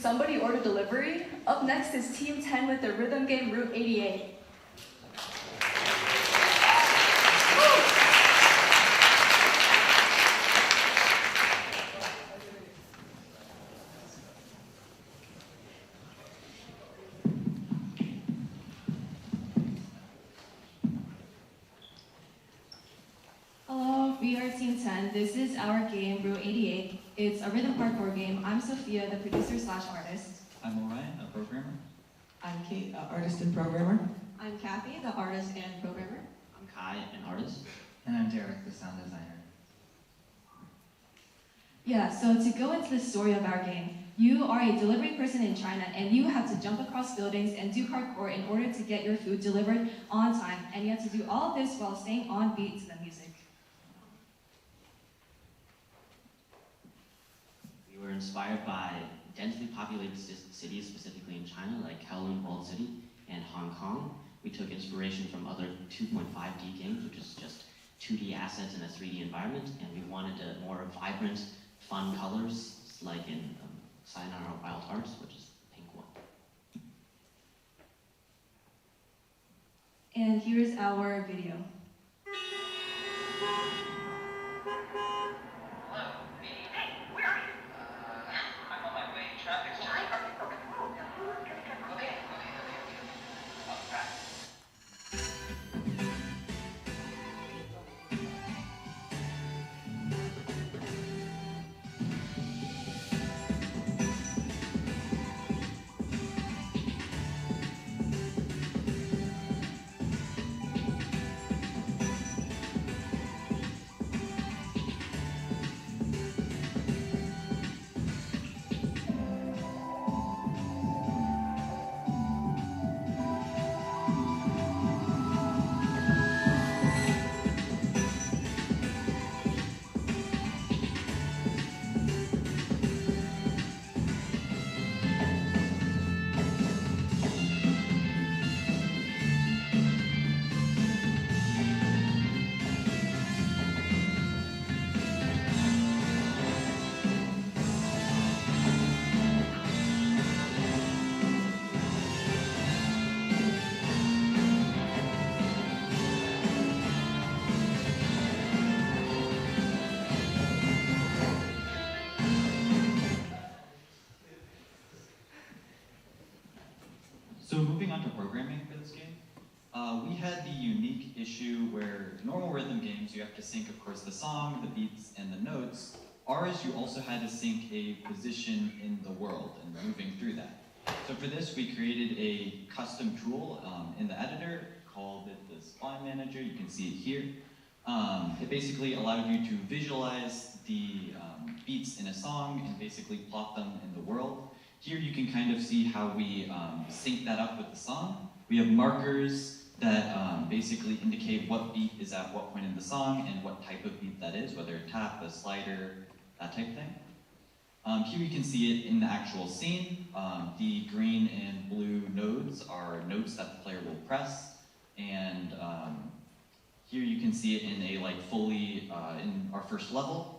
somebody order delivery? Up next is Team 10 with the rhythm game Route 88. Hello, we are Team 10. This is our game, Route 88. It's a rhythm parkour game. I'm Sophia, the producer/artist. I'm Orion, a programmer. I'm Kate, artist and programmer. I'm Kathy, the artist and programmer. I'm Kai, an artist. And I'm Derek, the sound designer. Yeah, so to go into the story of our game, you are a delivery person in China and you have to jump across buildings and do parkour in order to get your food delivered on time. And you have to do all of this while staying on beat to the music. We were inspired by densely populated cities, specifically in China, like Kowloon Walled City and Hong Kong. We took inspiration from other 2.5D games, which is just 2D assets in a 3D environment, and we wanted a more vibrant, fun colors, like in Sayonara Wild Hearts, which is the pink one. And here's our video. So moving on to programming for this game, we had the unique issue where normal rhythm games, you have to sync, of course, the song, the beats, and the notes. Ours, you also had to sync a position in the world and moving through that. So for this, we created a custom tool in the editor, called it the Spline Manager. You can see it here. It basically allowed you to visualize the beats in a song and basically plot them in the world. Here you can kind of see how we sync that up with the song. We have markers that basically indicate what beat is at what point in the song and what type of beat that is, whether a tap, a slider, that type of thing. Here you can see it in the actual scene. The green and blue nodes are notes that the player will press, and here you can see it in a fully in our first level.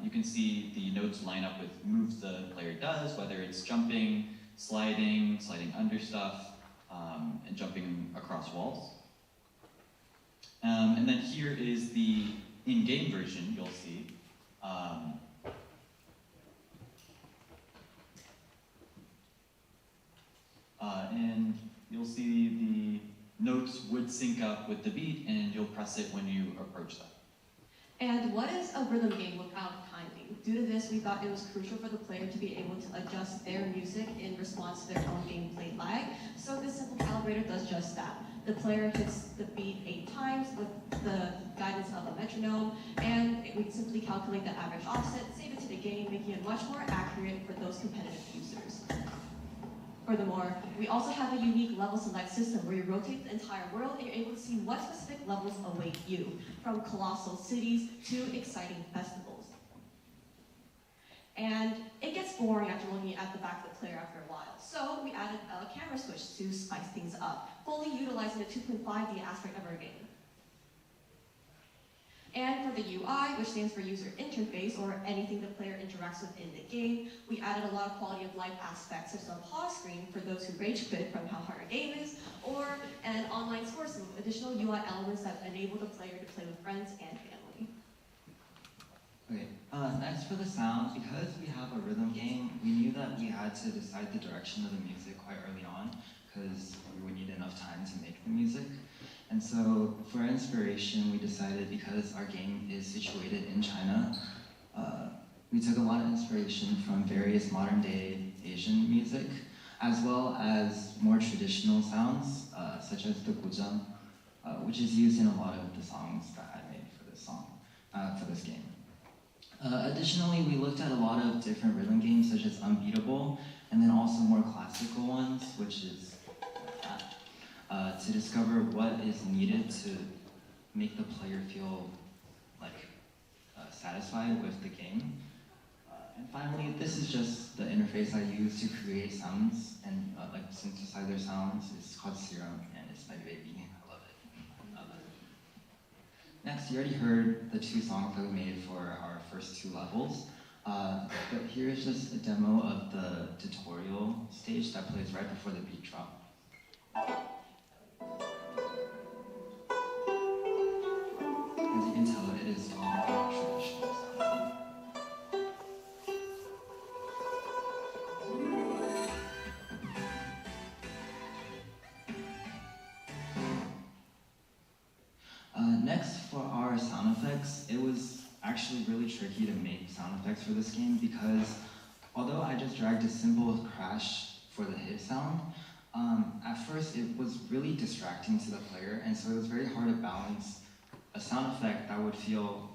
You can see the notes line up with moves the player does, whether it's jumping, sliding under stuff, and jumping across walls. And then here is the in-game version, you'll see. And you'll see the notes would sync up with the beat, and you'll press it when you approach that. And what is a rhythm game without timing? Due to this, we thought it was crucial for the player to be able to adjust their music in response to their own gameplay lag. So this simple calibrator does just that. The player hits the beat 8 times with the guidance of a metronome, and we simply calculate the average offset, save it to the game, making it much more accurate for those competitive users. Furthermore, we also have a unique level select system where you rotate the entire world and you're able to see what specific levels await you, from colossal cities to exciting festivals. And it gets boring after looking at the back of the player after a while, so we added a camera switch to spice things up, fully utilizing the 2.5D aspect of our game. And for the UI, which stands for user interface, or anything the player interacts with in the game, we added a lot of quality of life aspects, such as a pause screen for those who rage quit from how hard a game is, or an online source with additional UI elements that enable the player to play with friends and family. Okay, next for the sound, because we have a rhythm game, we knew that we had to decide the direction of the music quite early on, because we would need enough time to make the music. And so, for inspiration, we decided, because our game is situated in China, we took a lot of inspiration from various modern-day Asian music, as well as more traditional sounds, such as the guzheng, which is used in a lot of the songs that I made for this game. Additionally, we looked at a lot of different rhythm games, such as Unbeatable, and then also more classical ones, which is to discover what is needed to make the player feel like satisfied with the game. And finally, this is just the interface I use to create sounds and like synthesizer sounds. It's called Serum, and it's my baby. I love it. Next, you already heard the 2 songs that we made for our first 2 levels. But here's just a demo of the tutorial stage that plays right before the beat drop. As you can tell, it is all traditional style. Next, for our sound effects, it was actually really tricky to make sound effects for this game because although I just dragged a simple crash for the hit sound, at first it was really distracting to the player, and so it was very hard to balance a sound effect that would feel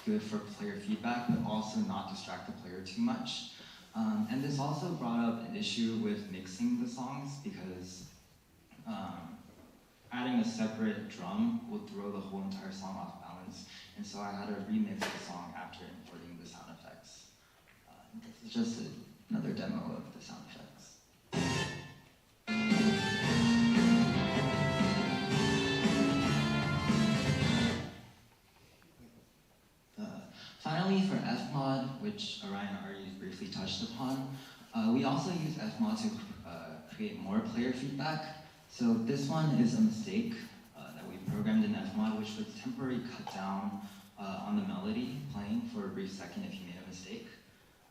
good for player feedback, but also not distract the player too much. And this also brought up an issue with mixing the songs because adding a separate drum would throw the whole entire song off balance, and so I had to remix the song after importing the sound effects. This is just another demo of the sound effects. Finally, for Fmod, which Orion already briefly touched upon, we also use Fmod to create more player feedback. So this one is a mistake that we programmed in Fmod, which would temporarily cut down on the melody playing for a brief second if you made a mistake.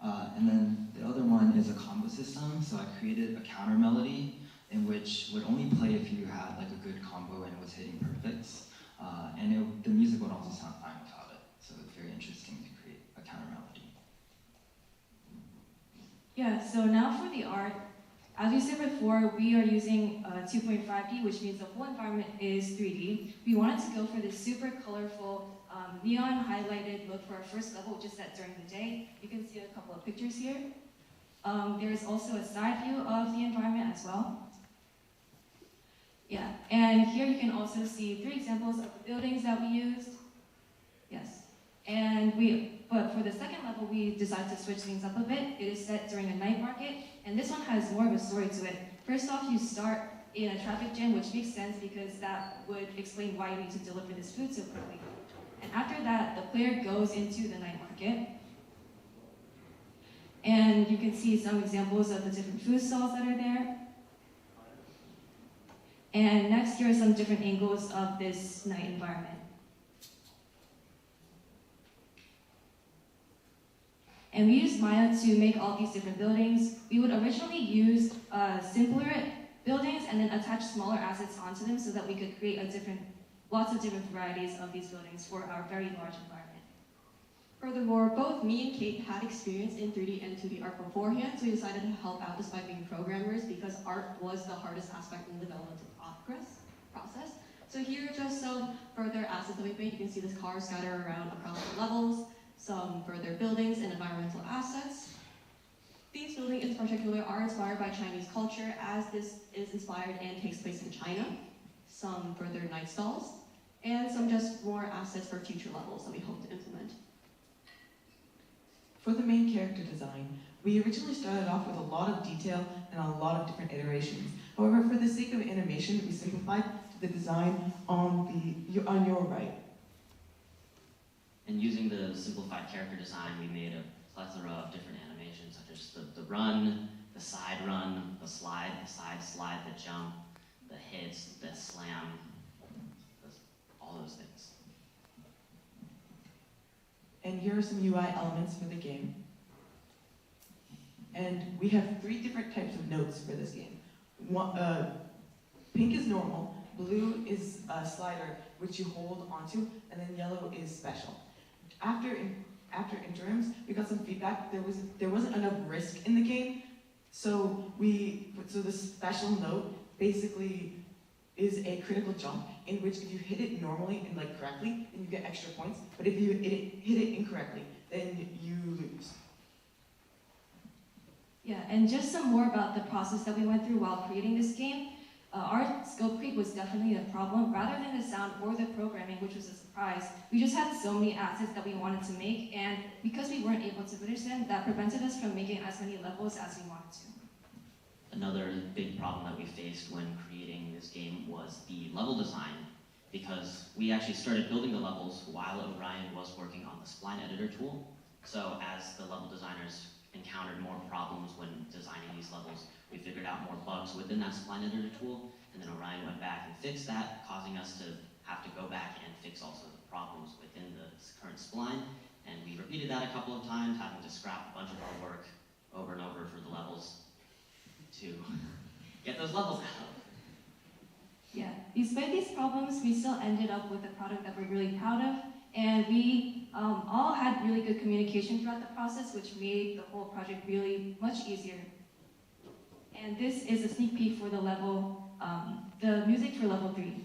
And then the other one is a combo system. So I created a counter melody in which would only play if you had like a good combo and it was hitting perfects. And the music would also sound fine without it. So it's very interesting to create a counter melody. Yeah, so now for the art. As we said before, we are using 2.5D, which means the whole environment is 3D. We wanted to go for this super colorful, neon highlighted look for our first level, which is set during the day. You can see a couple of pictures here. There is also a side view of the environment as well. Yeah, and here you can also see 3 examples of the buildings that we used. Yes, but for the second level, we decided to switch things up a bit. It is set during a night market, and this one has more of a story to it. First off, you start in a traffic jam, which makes sense because that would explain why you need to deliver this food so quickly. And after that, the player goes into the night market. And you can see some examples of the different food stalls that are there. And next, here are some different angles of this night environment. And we used Maya to make all these different buildings. We would originally use simpler buildings and then attach smaller assets onto them so that we could create lots of different varieties of these buildings for our very large environment. Furthermore, both me and Kate had experience in 3D and 2D art beforehand, so we decided to help out despite being programmers because art was the hardest aspect in the development process. So here are just some further assets that we made. You can see this car scattered around across the levels, some further buildings and environmental assets. These buildings in particular are inspired by Chinese culture, as this is inspired and takes place in China. Some further night stalls, and some just more assets for future levels that we hope to implement. For the main character design, we originally started off with a lot of detail and a lot of different iterations. However, for the sake of animation, we simplified the design on your right. And using the simplified character design, we made a plethora of different animations, such as the run, the side, the side slide, the jump, the hits, the slam, all those things. And here are some UI elements for the game. And we have 3 different types of notes for this game. Pink is normal, blue is a slider, which you hold onto, and then yellow is special. After interims, we got some feedback. There wasn't enough risk in the game, so the special note basically is a critical jump in which if you hit it normally and correctly, then you get extra points. But if you hit it incorrectly, then you lose. Yeah, and just some more about the process that we went through while creating this game. Our scope creep was definitely a problem. Rather than the sound or the programming, which was a surprise, we just had so many assets that we wanted to make, and because we weren't able to finish them, that prevented us from making as many levels as we wanted to. Another big problem that we faced when creating this game was the level design, because we actually started building the levels while Orion was working on the spline editor tool. So as the level designers encountered more problems when designing these levels, we figured out more bugs within that spline editor tool, and then Orion went back and fixed that, causing us to have to go back and fix also the problems within the current spline. And we repeated that a couple of times, having to scrap a bunch of our work over and over for the levels to get those levels out. Yeah, despite these problems, we still ended up with a product that we're really proud of, and we all had really good communication throughout the process, which made the whole project really much easier. And this is a sneak peek for the level, the music for level 3.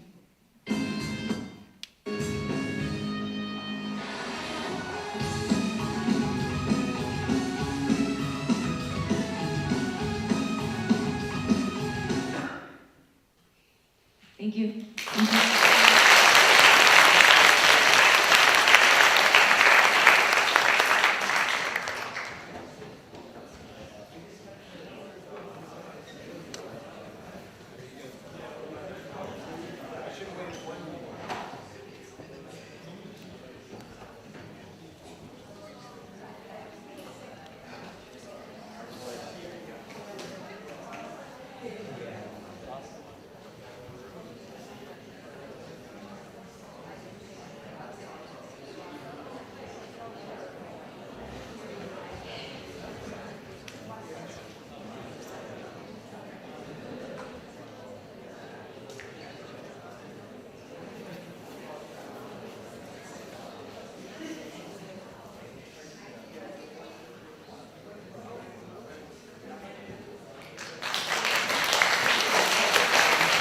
Thank you.